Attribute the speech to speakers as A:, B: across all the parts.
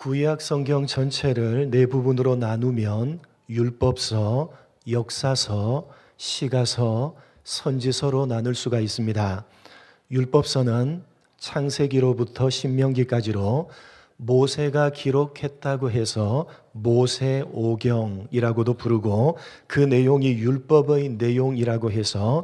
A: 구약 성경 전체를 네 부분으로 나누면 율법서, 역사서, 시가서, 선지서로 나눌 수가 있습니다. 율법서는 창세기로부터 신명기까지로 모세가 기록했다고 해서 모세오경이라고도 부르고, 그 내용이 율법의 내용이라고 해서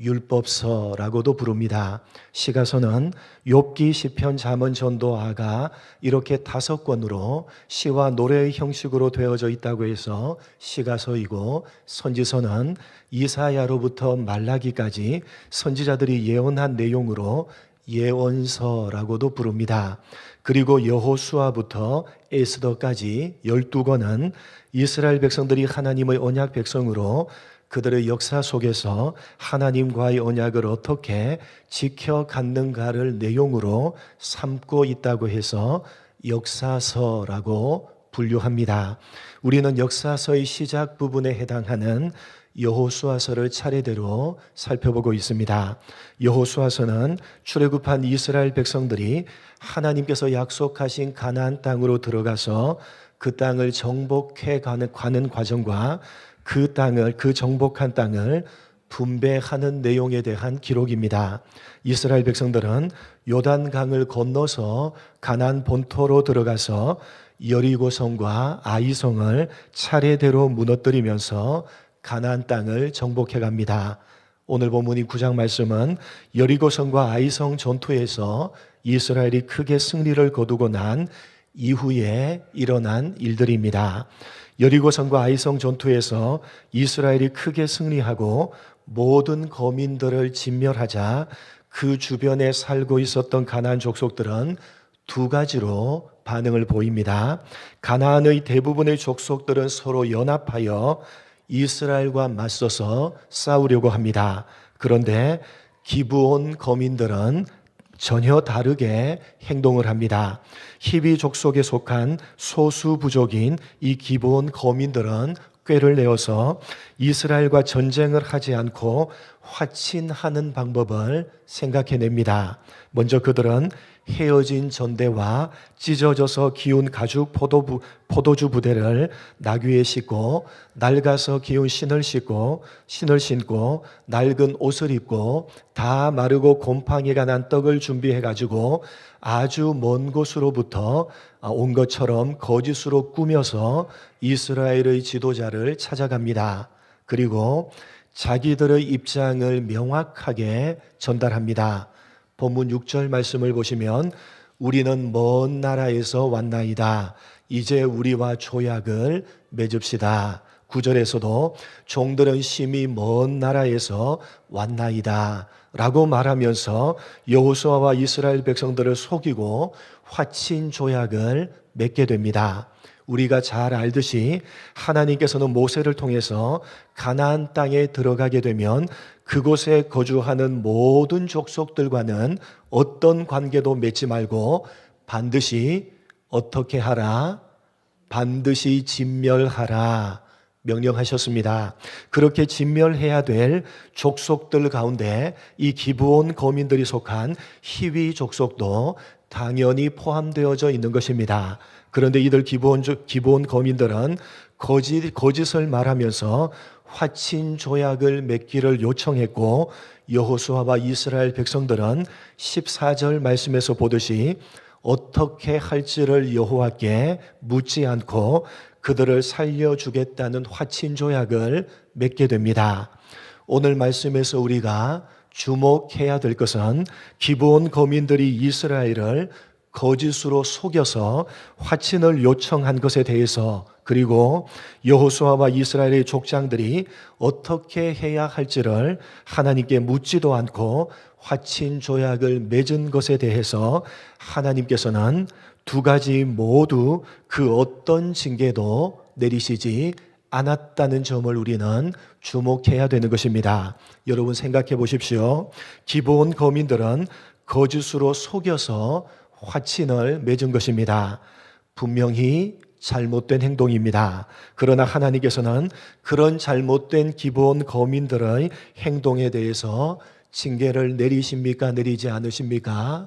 A: 율법서라고도 부릅니다. 시가서는 욥기, 시편, 잠언, 전도, 아가 이렇게 5권으로 시와 노래의 형식으로 되어져 있다고 해서 시가서이고, 선지서는 이사야로부터 말라기까지 선지자들이 예언한 내용으로 예언서라고도 부릅니다. 그리고 여호수아부터 에스더까지 12권은 이스라엘 백성들이 하나님의 언약 백성으로 그들의 역사 속에서 하나님과의 언약을 어떻게 지켜갔는가를 내용으로 삼고 있다고 해서 역사서라고 분류합니다. 우리는 역사서의 시작 부분에 해당하는 여호수아서를 차례대로 살펴보고 있습니다. 여호수아서는 출애굽한 이스라엘 백성들이 하나님께서 약속하신 가나안 땅으로 들어가서 그 땅을 정복해 가는 과정과 그 정복한 땅을 분배하는 내용에 대한 기록입니다. 이스라엘 백성들은 요단강을 건너서 가나안 본토로 들어가서 여리고성과 아이성을 차례대로 무너뜨리면서 가나안 땅을 정복해 갑니다. 오늘 본문이 9장 말씀은 여리고성과 아이성 전투에서 이스라엘이 크게 승리를 거두고 난 이후에 일어난 일들입니다. 여리고성과 아이성 전투에서 이스라엘이 크게 승리하고 모든 거민들을 진멸하자 그 주변에 살고 있었던 가나안 족속들은 두 가지로 반응을 보입니다. 가나안의 대부분의 족속들은 서로 연합하여 이스라엘과 맞서서 싸우려고 합니다. 그런데 기브온 거민들은 전혀 다르게 행동을 합니다. 히비 족속에 속한 소수 부족인 이 기브온 거민들은 꾀를 내어서 이스라엘과 전쟁을 하지 않고 화친하는 방법을 생각해냅니다. 먼저 그들은 헤어진 전대와 찢어져서 기운 가죽 포도주 부대를 나귀에 싣고, 낡아서 기운 신을 신고 낡은 옷을 입고 다 마르고 곰팡이가 난 떡을 준비해가지고 아주 먼 곳으로부터 온 것처럼 거짓으로 꾸며서 이스라엘의 지도자를 찾아갑니다. 그리고 자기들의 입장을 명확하게 전달합니다. 본문 6절 말씀을 보시면 우리는 먼 나라에서 왔나이다. 이제 우리와 조약을 맺읍시다. 9절에서도 종들은 심히 먼 나라에서 왔나이다 라고 말하면서 여호수아와 이스라엘 백성들을 속이고 화친 조약을 맺게 됩니다. 우리가 잘 알듯이 하나님께서는 모세를 통해서 가나안 땅에 들어가게 되면 그곳에 거주하는 모든 족속들과는 어떤 관계도 맺지 말고 반드시 어떻게 하라? 반드시 진멸하라 명령하셨습니다. 그렇게 진멸해야 될 족속들 가운데 이 기브온 거민들이 속한 히위 족속도 당연히 포함되어져 있는 것입니다. 그런데 이들 기브온 거민들은 거짓을 말하면서 화친 조약을 맺기를 요청했고, 여호수아와 이스라엘 백성들은 14절 말씀에서 보듯이 어떻게 할지를 여호와께 묻지 않고 그들을 살려주겠다는 화친 조약을 맺게 됩니다. 오늘 말씀에서 우리가 주목해야 될 것은 기브온 거민들이 이스라엘을 거짓으로 속여서 화친을 요청한 것에 대해서, 그리고 여호수아와 이스라엘의 족장들이 어떻게 해야 할지를 하나님께 묻지도 않고 화친 조약을 맺은 것에 대해서 하나님께서는 두 가지 모두 그 어떤 징계도 내리시지 않았다는 점을 우리는 주목해야 되는 것입니다. 여러분 생각해 보십시오. 기브온 거민들은 거짓으로 속여서 화친을 맺은 것입니다. 분명히 잘못된 행동입니다. 그러나 하나님께서는 그런 잘못된 기브온 거민들의 행동에 대해서 징계를 내리십니까? 내리지 않으십니까?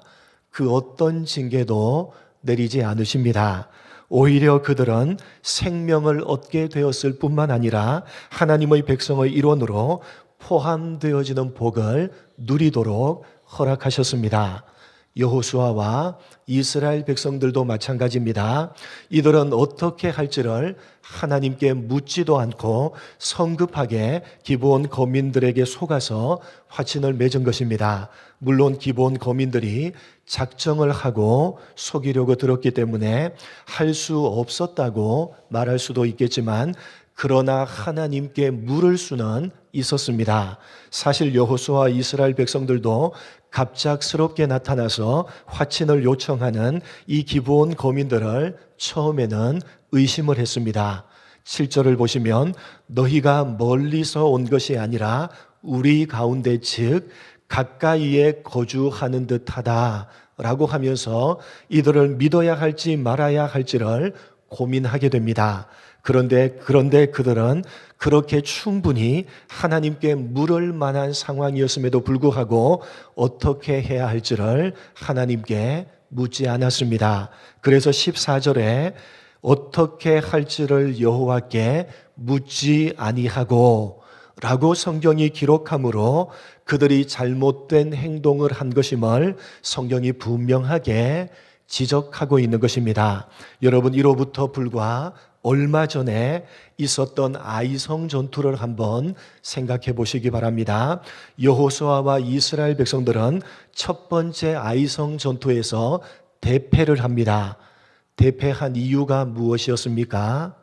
A: 그 어떤 징계도 내리지 않으십니다. 오히려 그들은 생명을 얻게 되었을 뿐만 아니라 하나님의 백성의 일원으로 포함되어지는 복을 누리도록 허락하셨습니다. 여호수아와 이스라엘 백성들도 마찬가지입니다. 이들은 어떻게 할지를 하나님께 묻지도 않고 성급하게 기브온 거민들에게 속아서 화친을 맺은 것입니다. 물론 기브온 거민들이 작정을 하고 속이려고 들었기 때문에 할 수 없었다고 말할 수도 있겠지만, 그러나 하나님께 물을 수는 있었습니다. 사실 여호수아와 이스라엘 백성들도 갑작스럽게 나타나서 화친을 요청하는 이 기브온 거민들을 처음에는 의심을 했습니다. 7절을 보시면 너희가 멀리서 온 것이 아니라 우리 가운데 즉 가까이에 거주하는 듯하다 라고 하면서 이들을 믿어야 할지 말아야 할지를 고민하게 됩니다. 그런데 그들은 그렇게 충분히 하나님께 물을 만한 상황이었음에도 불구하고 어떻게 해야 할지를 하나님께 묻지 않았습니다. 그래서 14절에 어떻게 할지를 여호와께 묻지 아니하고 라고 성경이 기록하므로 그들이 잘못된 행동을 한 것임을 성경이 분명하게 지적하고 있는 것입니다. 여러분, 이로부터 불과 얼마 전에 있었던 아이성 전투를 한번 생각해 보시기 바랍니다. 여호수아와 이스라엘 백성들은 첫 번째 아이성 전투에서 대패를 합니다. 대패한 이유가 무엇이었습니까?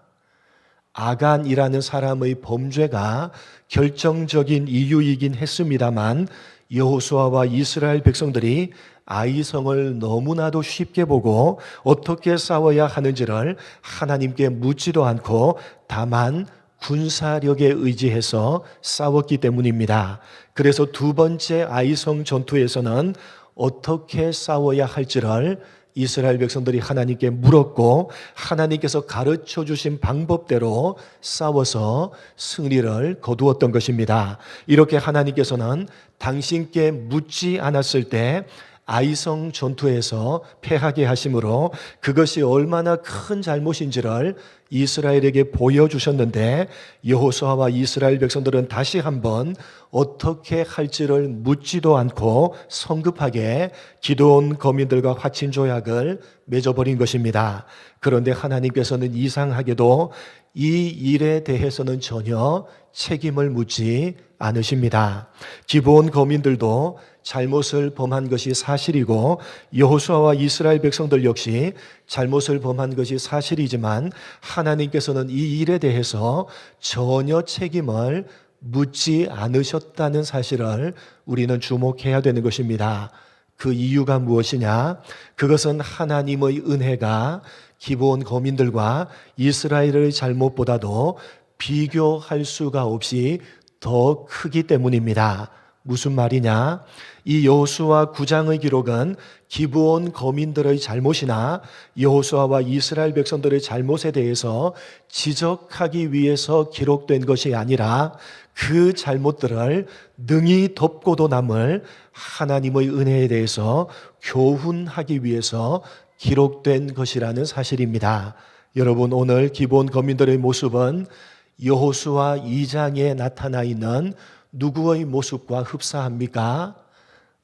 A: 아간이라는 사람의 범죄가 결정적인 이유이긴 했습니다만, 여호수아와 이스라엘 백성들이 아이성을 너무나도 쉽게 보고 어떻게 싸워야 하는지를 하나님께 묻지도 않고 다만 군사력에 의지해서 싸웠기 때문입니다. 그래서 두 번째 아이성 전투에서는 어떻게 싸워야 할지를 이스라엘 백성들이 하나님께 물었고, 하나님께서 가르쳐 주신 방법대로 싸워서 승리를 거두었던 것입니다. 이렇게 하나님께서는 당신께 묻지 않았을 때 아이성 전투에서 패하게 하심으로 그것이 얼마나 큰 잘못인지를 이스라엘에게 보여주셨는데, 여호수아와 이스라엘 백성들은 다시 한번 어떻게 할지를 묻지도 않고 성급하게 기드온 거민들과 화친 조약을 맺어버린 것입니다. 그런데 하나님께서는 이상하게도 이 일에 대해서는 전혀 책임을 묻지 않으십니다. 기브온 거민들도 잘못을 범한 것이 사실이고 여호수아와 이스라엘 백성들 역시 잘못을 범한 것이 사실이지만, 하나님께서는 이 일에 대해서 전혀 책임을 묻지 않으셨다는 사실을 우리는 주목해야 되는 것입니다. 그 이유가 무엇이냐? 그것은 하나님의 은혜가 기브온 거민들과 이스라엘의 잘못보다도 비교할 수가 없이 더 크기 때문입니다. 무슨 말이냐? 이 여호수아 9장의 기록은 기브온 거민들의 잘못이나 여호수아와 이스라엘 백성들의 잘못에 대해서 지적하기 위해서 기록된 것이 아니라 그 잘못들을 능히 덮고도 남을 하나님의 은혜에 대해서 교훈하기 위해서 기록된 것이라는 사실입니다. 여러분, 오늘 기브온 거민들의 모습은 여호수아 2장에 나타나 있는 누구의 모습과 흡사합니까?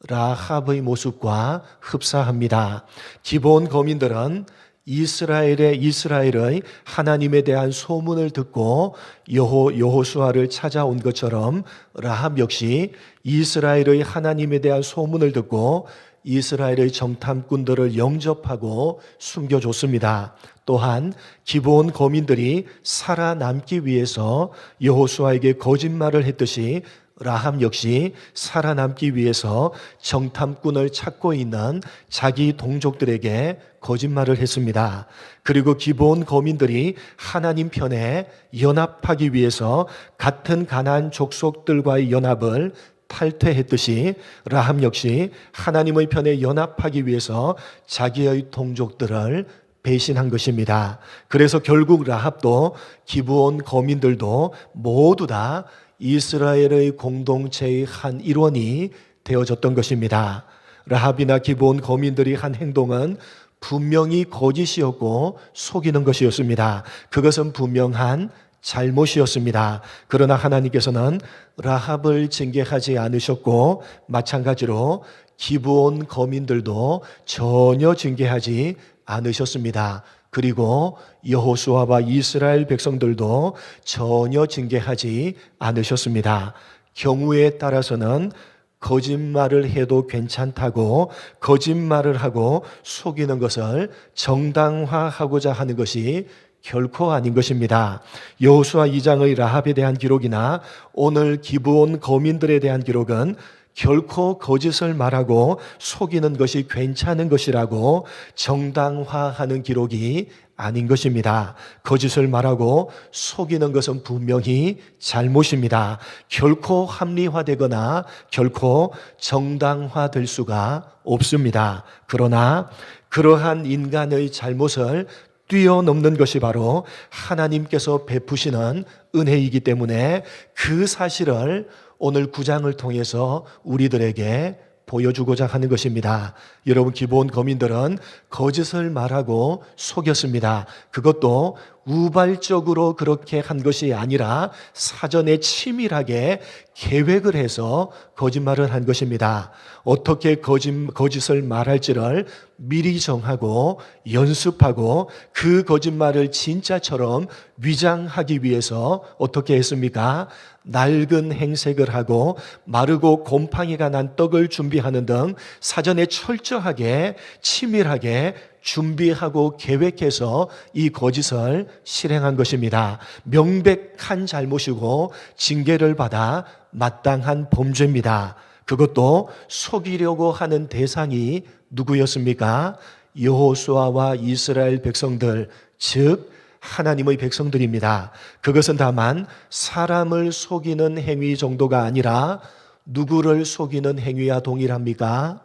A: 라합의 모습과 흡사합니다. 기브온 거민들은 이스라엘의 하나님에 대한 소문을 듣고 여호수아를 찾아온 것처럼 라합 역시 이스라엘의 하나님에 대한 소문을 듣고 이스라엘의 정탐꾼들을 영접하고 숨겨줬습니다. 또한 기브온 거민들이 살아남기 위해서 여호수아에게 거짓말을 했듯이 라합 역시 살아남기 위해서 정탐꾼을 찾고 있는 자기 동족들에게 거짓말을 했습니다. 그리고 기브온 거민들이 하나님 편에 연합하기 위해서 같은 가나안 족속들과의 연합을 탈퇴했듯이 라합 역시 하나님의 편에 연합하기 위해서 자기의 동족들을 배신한 것입니다. 그래서 결국 라합도 기브온 거민들도 모두 다 이스라엘의 공동체의 한 일원이 되어졌던 것입니다. 라합이나 기브온 거민들이 한 행동은 분명히 거짓이었고 속이는 것이었습니다. 그것은 분명한 잘못이었습니다. 그러나 하나님께서는 라합을 징계하지 않으셨고 마찬가지로 기브온 거민들도 전혀 징계하지 않으셨습니다. 그리고 여호수아와 이스라엘 백성들도 전혀 징계하지 않으셨습니다. 경우에 따라서는 거짓말을 해도 괜찮다고 거짓말을 하고 속이는 것을 정당화하고자 하는 것이 결코 아닌 것입니다. 여호수아 2장의 라합에 대한 기록이나 오늘 기브온 거민들에 대한 기록은 결코 거짓을 말하고 속이는 것이 괜찮은 것이라고 정당화하는 기록이 아닌 것입니다. 거짓을 말하고 속이는 것은 분명히 잘못입니다. 결코 합리화되거나 결코 정당화될 수가 없습니다. 그러나 그러한 인간의 잘못을 뛰어넘는 것이 바로 하나님께서 베푸시는 은혜이기 때문에 그 사실을 오늘 9장을 통해서 우리들에게 보여주고자 하는 것입니다. 여러분, 기브온 거민들은 거짓을 말하고 속였습니다. 그것도 우발적으로 그렇게 한 것이 아니라 사전에 치밀하게 계획을 해서 거짓말을 한 것입니다. 어떻게 거짓을 말할지를 미리 정하고 연습하고 그 거짓말을 진짜처럼 위장하기 위해서 어떻게 했습니까? 낡은 행색을 하고 마르고 곰팡이가 난 떡을 준비하는 등 사전에 철저하게 치밀하게 준비하고 계획해서 이 거짓을 실행한 것입니다. 명백한 잘못이고 징계를 받아 마땅한 범죄입니다. 그것도 속이려고 하는 대상이 누구였습니까? 여호수아와 이스라엘 백성들, 즉 하나님의 백성들입니다. 그것은 다만 사람을 속이는 행위 정도가 아니라 누구를 속이는 행위와 동일합니까?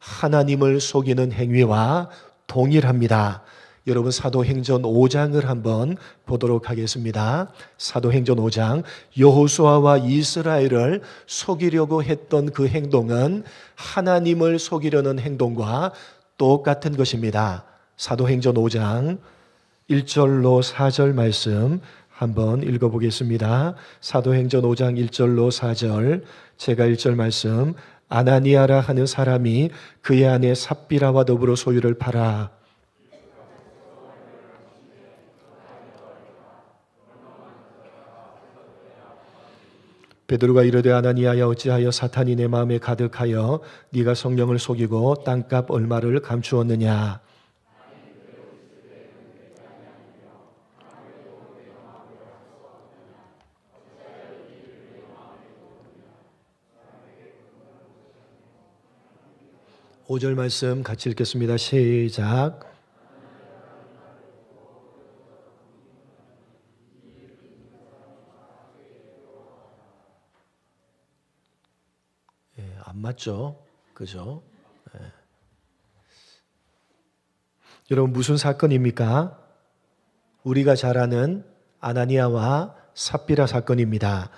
A: 하나님을 속이는 행위와 동일합니다. 여러분, 사도행전 5장을 한번 보도록 하겠습니다. 사도행전 5장, 여호수아와 이스라엘을 속이려고 했던 그 행동은 하나님을 속이려는 행동과 똑같은 것입니다. 사도행전 5장 1절로 4절 말씀 한번 읽어보겠습니다. 사도행전 5장 1절로 4절, 제가 1절 말씀, 아나니아라 하는 사람이 그의 아내 삽비라와 더불어 소유를 팔아 베드로가 이르되 아나니아야 어찌하여 사탄이 내 마음에 가득하여 네가 성령을 속이고 땅값 얼마를 감추었느냐. 5절 말씀 같이 읽겠습니다. 시작. 안 맞죠? 그죠? 여러분, 무슨 사건입니까? 우리가 잘 아는 아나니아와 삽비라 사건입니다.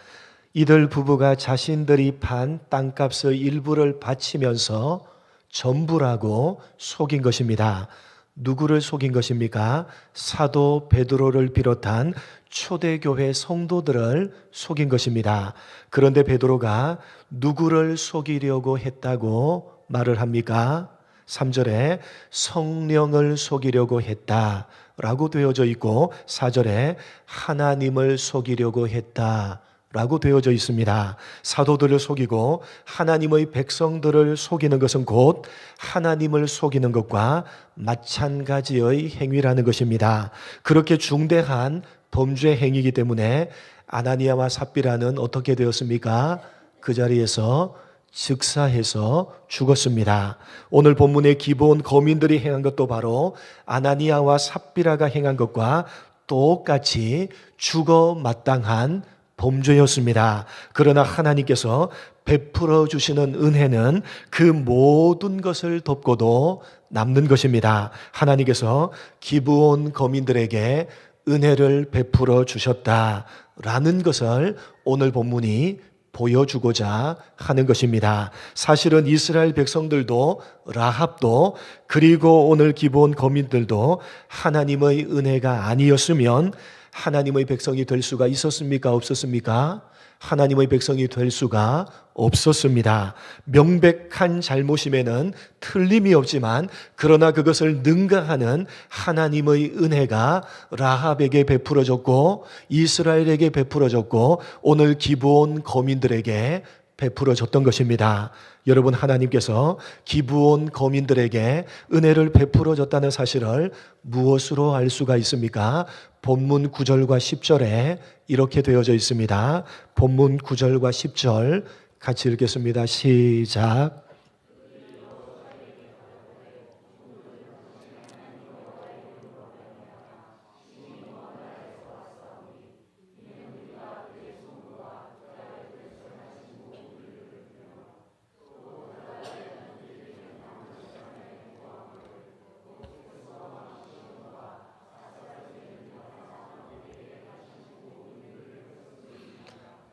A: 이들 부부가 자신들이 판 땅값의 일부를 바치면서 전부라고 속인 것입니다. 누구를 속인 것입니까? 사도 베드로를 비롯한 초대교회 성도들을 속인 것입니다. 그런데 베드로가 누구를 속이려고 했다고 말을 합니까? 3절에 성령을 속이려고 했다라고 되어져 있고 4절에 하나님을 속이려고 했다라고 되어져 있습니다. 사도들을 속이고 하나님의 백성들을 속이는 것은 곧 하나님을 속이는 것과 마찬가지의 행위라는 것입니다. 그렇게 중대한 범죄 행위이기 때문에 아나니아와 삽비라는 어떻게 되었습니까? 그 자리에서 즉사해서 죽었습니다. 오늘 본문의 기브온 거민들이 행한 것도 바로 아나니아와 삽비라가 행한 것과 똑같이 죽어 마땅한 범죄였습니다. 그러나 하나님께서 베풀어 주시는 은혜는 그 모든 것을 덮고도 남는 것입니다. 하나님께서 기브온 거민들에게 은혜를 베풀어 주셨다라는 것을 오늘 본문이 보여주고자 하는 것입니다. 사실은 이스라엘 백성들도 라합도 그리고 오늘 기브온 거민들도 하나님의 은혜가 아니었으면 하나님의 백성이 될 수가 있었습니까? 없었습니까? 하나님의 백성이 될 수가 없었습니다. 명백한 잘못임에는 틀림이 없지만 그러나 그것을 능가하는 하나님의 은혜가 라합에게 베풀어졌고 이스라엘에게 베풀어졌고 오늘 기브온 거민들에게 베풀어졌던 것입니다. 여러분, 하나님께서 기브온 거민들에게 은혜를 베풀어줬다는 사실을 무엇으로 알 수가 있습니까? 본문 9절과 10절에 이렇게 되어져 있습니다. 본문 9절과 10절 같이 읽겠습니다. 시작.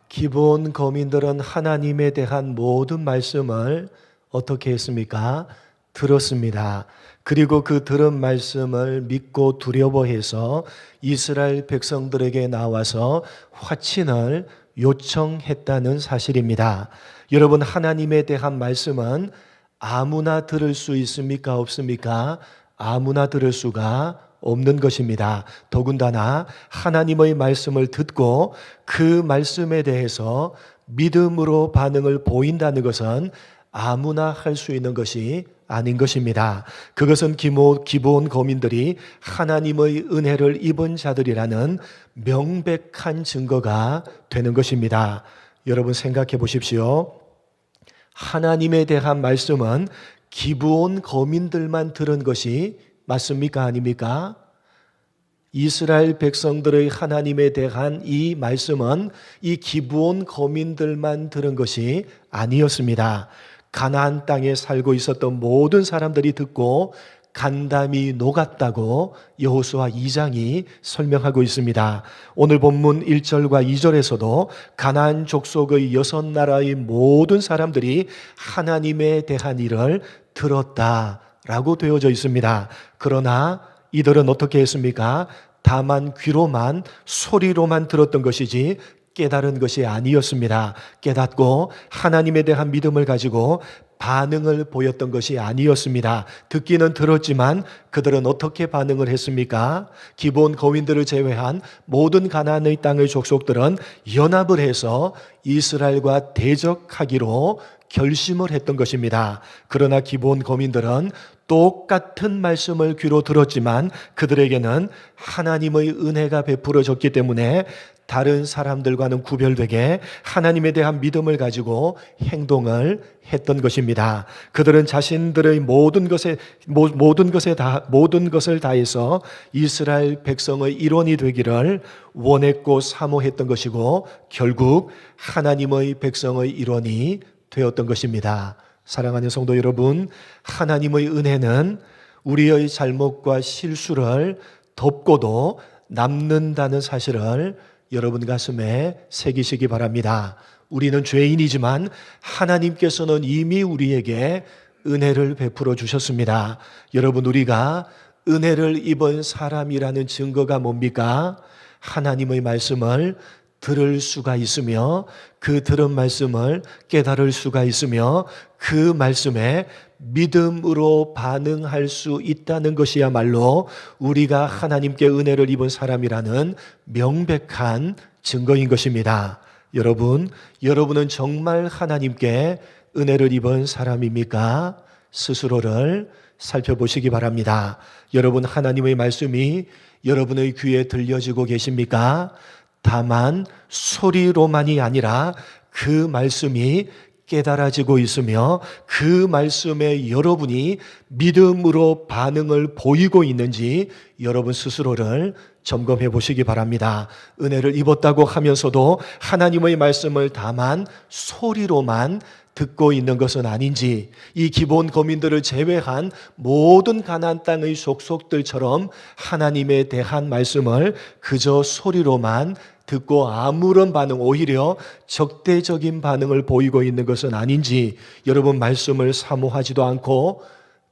A: 기브온 거민들은 하나님에 대한 모든 말씀을 어떻게 했습니까? 들었습니다. 그리고 그 들은 말씀을 믿고 두려워해서 이스라엘 백성들에게 나와서 화친을 요청했다는 사실입니다. 여러분, 하나님에 대한 말씀은 아무나 들을 수 있습니까? 없습니까? 아무나 들을 수가 없는 것입니다. 더군다나 하나님의 말씀을 듣고 그 말씀에 대해서 믿음으로 반응을 보인다는 것은 아무나 할 수 있는 것이 아닌 것입니다. 그것은 기브온 거민들이 하나님의 은혜를 입은 자들이라는 명백한 증거가 되는 것입니다. 여러분, 생각해 보십시오. 하나님에 대한 말씀은 기브온 거민들만 들은 것이 맞습니까? 아닙니까? 이스라엘 백성들의 하나님에 대한 이 말씀은 이 기브온 거민들만 들은 것이 아니었습니다. 가나안 땅에 살고 있었던 모든 사람들이 듣고 간담이 녹았다고 여호수아 2장이 설명하고 있습니다. 오늘 본문 1절과 2절에서도 가나안 족속의 6나라의 모든 사람들이 하나님에 대한 일을 들었다라고 되어져 있습니다. 그러나 이들은 어떻게 했습니까? 다만 귀로만, 소리로만 들었던 것이지 깨달은 것이 아니었습니다. 깨닫고 하나님에 대한 믿음을 가지고 반응을 보였던 것이 아니었습니다. 듣기는 들었지만 그들은 어떻게 반응을 했습니까? 기브온 거민들을 제외한 모든 가나안의 땅의 족속들은 연합을 해서 이스라엘과 대적하기로 결심을 했던 것입니다. 그러나 기브온 거민들은 똑같은 말씀을 귀로 들었지만 그들에게는 하나님의 은혜가 베풀어졌기 때문에 다른 사람들과는 구별되게 하나님에 대한 믿음을 가지고 행동을 했던 것입니다. 그들은 자신들의 모든 것을 다해서 이스라엘 백성의 일원이 되기를 원했고 사모했던 것이고 결국 하나님의 백성의 일원이 되었던 것입니다. 사랑하는 성도 여러분, 하나님의 은혜는 우리의 잘못과 실수를 덮고도 남는다는 사실을 여러분 가슴에 새기시기 바랍니다. 우리는 죄인이지만 하나님께서는 이미 우리에게 은혜를 베풀어 주셨습니다. 여러분, 우리가 은혜를 입은 사람이라는 증거가 뭡니까? 하나님의 말씀을 들을 수가 있으며 그 들은 말씀을 깨달을 수가 있으며 그 말씀에 믿음으로 반응할 수 있다는 것이야말로 우리가 하나님께 은혜를 입은 사람이라는 명백한 증거인 것입니다. 여러분은 정말 하나님께 은혜를 입은 사람입니까? 스스로를 살펴보시기 바랍니다. 여러분, 하나님의 말씀이 여러분의 귀에 들려지고 계십니까? 다만 소리로만이 아니라 그 말씀이 깨달아지고 있으며 그 말씀에 여러분이 믿음으로 반응을 보이고 있는지 여러분 스스로를 점검해 보시기 바랍니다. 은혜를 입었다고 하면서도 하나님의 말씀을 다만 소리로만 듣고 있는 것은 아닌지, 이 기본 거민들을 제외한 모든 가나안 땅의 족속들처럼 하나님에 대한 말씀을 그저 소리로만 듣고 아무런 반응, 오히려 적대적인 반응을 보이고 있는 것은 아닌지, 여러분 말씀을 사모하지도 않고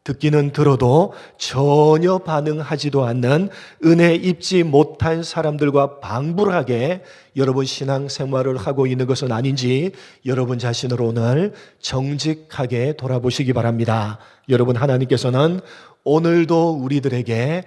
A: 듣기는 들어도 전혀 반응하지도 않는 은혜 입지 못한 사람들과 방불하게 여러분 신앙생활을 하고 있는 것은 아닌지 여러분 자신을 오늘 정직하게 돌아보시기 바랍니다. 여러분, 하나님께서는 오늘도 우리들에게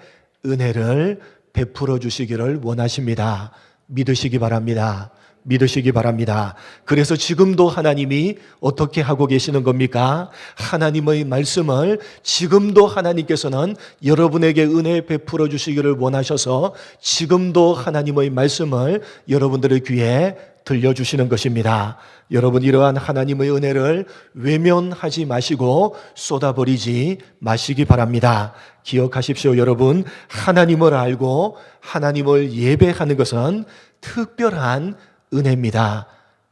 A: 은혜를 베풀어 주시기를 원하십니다. 믿으시기 바랍니다. 믿으시기 바랍니다. 그래서 지금도 하나님이 어떻게 하고 계시는 겁니까? 하나님의 말씀을 지금도 하나님께서는 여러분에게 은혜 베풀어 주시기를 원하셔서 지금도 하나님의 말씀을 여러분들의 귀에 들려주시는 것입니다. 여러분, 이러한 하나님의 은혜를 외면하지 마시고 쏟아버리지 마시기 바랍니다. 기억하십시오. 여러분, 하나님을 알고 하나님을 예배하는 것은 특별한 은혜입니다.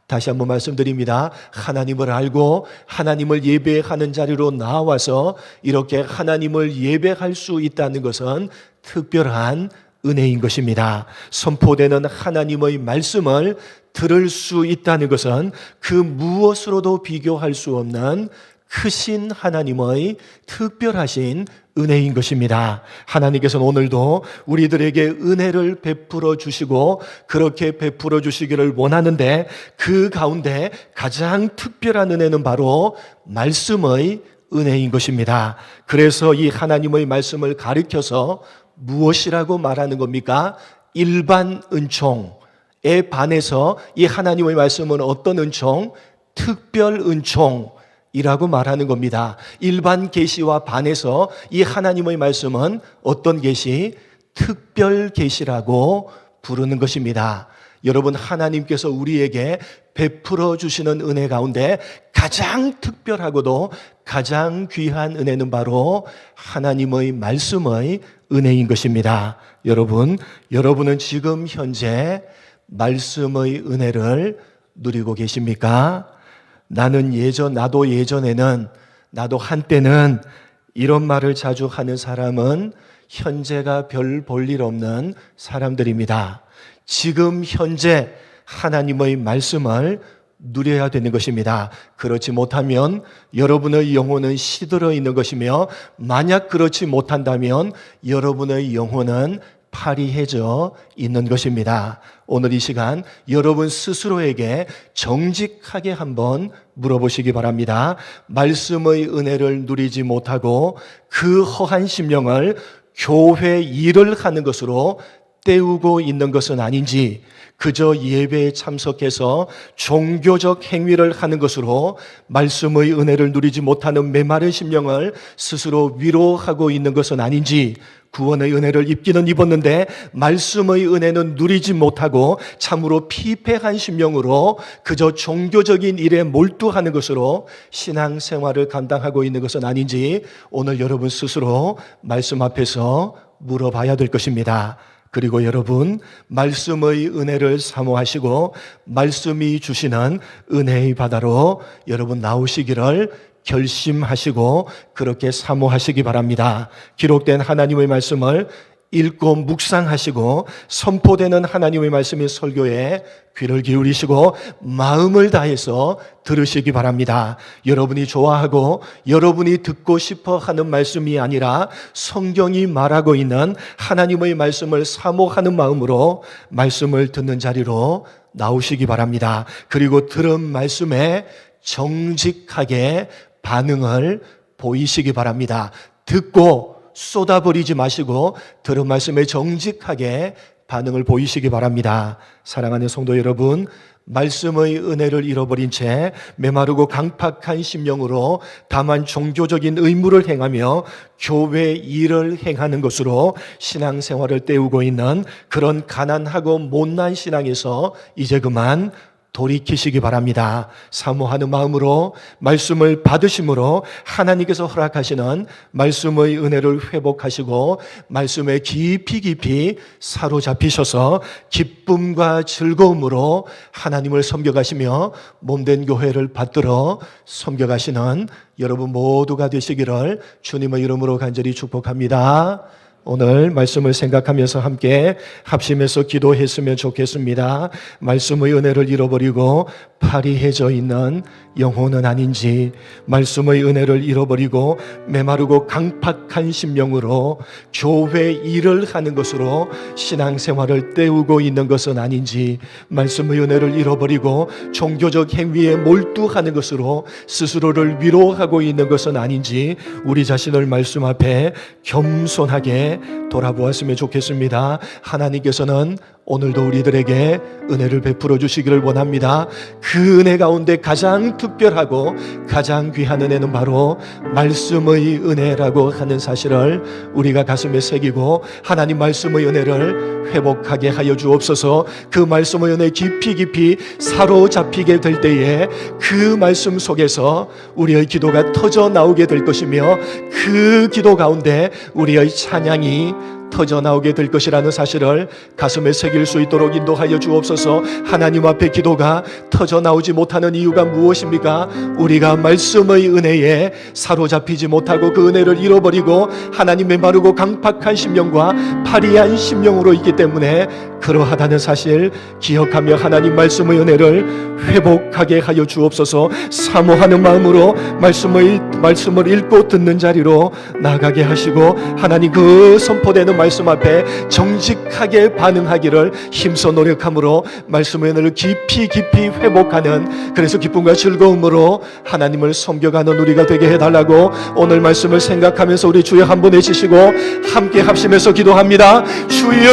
A: 다시 한번 말씀드립니다. 하나님을 알고 하나님을 예배하는 자리로 나와서 이렇게 하나님을 예배할 수 있다는 것은 특별한 은혜인 것입니다. 선포되는 하나님의 말씀을 들을 수 있다는 것은 그 무엇으로도 비교할 수 없는 크신 하나님의 특별하신 은혜인 것입니다. 하나님께서는 오늘도 우리들에게 은혜를 베풀어 주시고 그렇게 베풀어 주시기를 원하는데, 그 가운데 가장 특별한 은혜는 바로 말씀의 은혜인 것입니다. 그래서 이 하나님의 말씀을 가리켜서 무엇이라고 말하는 겁니까? 일반 은총에 반해서 이 하나님의 말씀은 어떤 은총? 특별 은총 이라고 말하는 겁니다. 일반 계시와 반해서 이 하나님의 말씀은 어떤 계시? 특별 계시라고 부르는 것입니다. 여러분, 하나님께서 우리에게 베풀어 주시는 은혜 가운데 가장 특별하고도 가장 귀한 은혜는 바로 하나님의 말씀의 은혜인 것입니다. 여러분은 지금 현재 말씀의 은혜를 누리고 계십니까? 나도 한때는 이런 말을 자주 하는 사람은 현재가 별 볼 일 없는 사람들입니다. 지금 현재 하나님의 말씀을 누려야 되는 것입니다. 그렇지 못하면 여러분의 영혼은 시들어 있는 것이며, 만약 그렇지 못한다면 여러분의 영혼은 파리해져 있는 것입니다. 오늘 이 시간 여러분 스스로에게 정직하게 한번 물어보시기 바랍니다. 말씀의 은혜를 누리지 못하고 그 허한 심령을 교회 일을 하는 것으로 때우고 있는 것은 아닌지, 그저 예배에 참석해서 종교적 행위를 하는 것으로 말씀의 은혜를 누리지 못하는 메마른 심령을 스스로 위로하고 있는 것은 아닌지, 구원의 은혜를 입기는 입었는데 말씀의 은혜는 누리지 못하고 참으로 피폐한 심령으로 그저 종교적인 일에 몰두하는 것으로 신앙생활을 감당하고 있는 것은 아닌지 오늘 여러분 스스로 말씀 앞에서 물어봐야 될 것입니다. 그리고 여러분, 말씀의 은혜를 사모하시고 말씀이 주시는 은혜의 바다로 여러분 나오시기를 결심하시고 그렇게 사모하시기 바랍니다. 기록된 하나님의 말씀을 읽고 묵상하시고 선포되는 하나님의 말씀인 설교에 귀를 기울이시고 마음을 다해서 들으시기 바랍니다. 여러분이 좋아하고 여러분이 듣고 싶어 하는 말씀이 아니라 성경이 말하고 있는 하나님의 말씀을 사모하는 마음으로 말씀을 듣는 자리로 나오시기 바랍니다. 그리고 들은 말씀에 정직하게 반응을 보이시기 바랍니다. 듣고 쏟아버리지 마시고 들은 말씀에 정직하게 반응을 보이시기 바랍니다. 사랑하는 성도 여러분, 말씀의 은혜를 잃어버린 채 메마르고 강팍한 심령으로 다만 종교적인 의무를 행하며 교회 일을 행하는 것으로 신앙생활을 때우고 있는 그런 가난하고 못난 신앙에서 이제 그만 돌이키시기 바랍니다. 사모하는 마음으로 말씀을 받으심으로 하나님께서 허락하시는 말씀의 은혜를 회복하시고 말씀에 깊이 사로잡히셔서 기쁨과 즐거움으로 하나님을 섬겨가시며 몸된 교회를 받들어 섬겨가시는 여러분 모두가 되시기를 주님의 이름으로 간절히 축복합니다. 오늘 말씀을 생각하면서 함께 합심해서 기도했으면 좋겠습니다. 말씀의 은혜를 잃어버리고 파리해져 있는 영혼은 아닌지, 말씀의 은혜를 잃어버리고 메마르고 강팍한 심령으로 교회 일을 하는 것으로 신앙생활을 때우고 있는 것은 아닌지, 말씀의 은혜를 잃어버리고 종교적 행위에 몰두하는 것으로 스스로를 위로하고 있는 것은 아닌지 우리 자신을 말씀 앞에 겸손하게 돌아보았으면 좋겠습니다. 하나님께서는 오늘도 우리들에게 은혜를 베풀어 주시기를 원합니다. 그 은혜 가운데 가장 특별하고 가장 귀한 은혜는 바로 말씀의 은혜라고 하는 사실을 우리가 가슴에 새기고 하나님 말씀의 은혜를 회복하게 하여 주옵소서. 그 말씀의 은혜 깊이 사로잡히게 될 때에 그 말씀 속에서 우리의 기도가 터져 나오게 될 것이며 그 기도 가운데 우리의 찬양이 터져 나오게 될 것이라는 사실을 가슴에 새길 수 있도록 인도하여 주옵소서. 하나님 앞에 기도가 터져 나오지 못하는 이유가 무엇입니까? 우리가 말씀의 은혜에 사로잡히지 못하고 그 은혜를 잃어버리고 하나님의 마르고 강팍한 심령과 파리한 심령으로 있기 때문에 그러하다는 사실 기억하며 하나님 말씀의 은혜를 회복하게 하여 주옵소서. 사모하는 마음으로 말씀을 읽고 듣는 자리로 나가게 하시고 하나님 그 선포되는 말씀 앞에 정직하게 반응하기를 힘써 노력함으로 말씀의 은혜를 깊이 회복하는, 그래서 기쁨과 즐거움으로 하나님을 섬겨가는 우리가 되게 해달라고 오늘 말씀을 생각하면서 우리 주여 한번 외치시고 함께 합심해서 기도합니다. 주여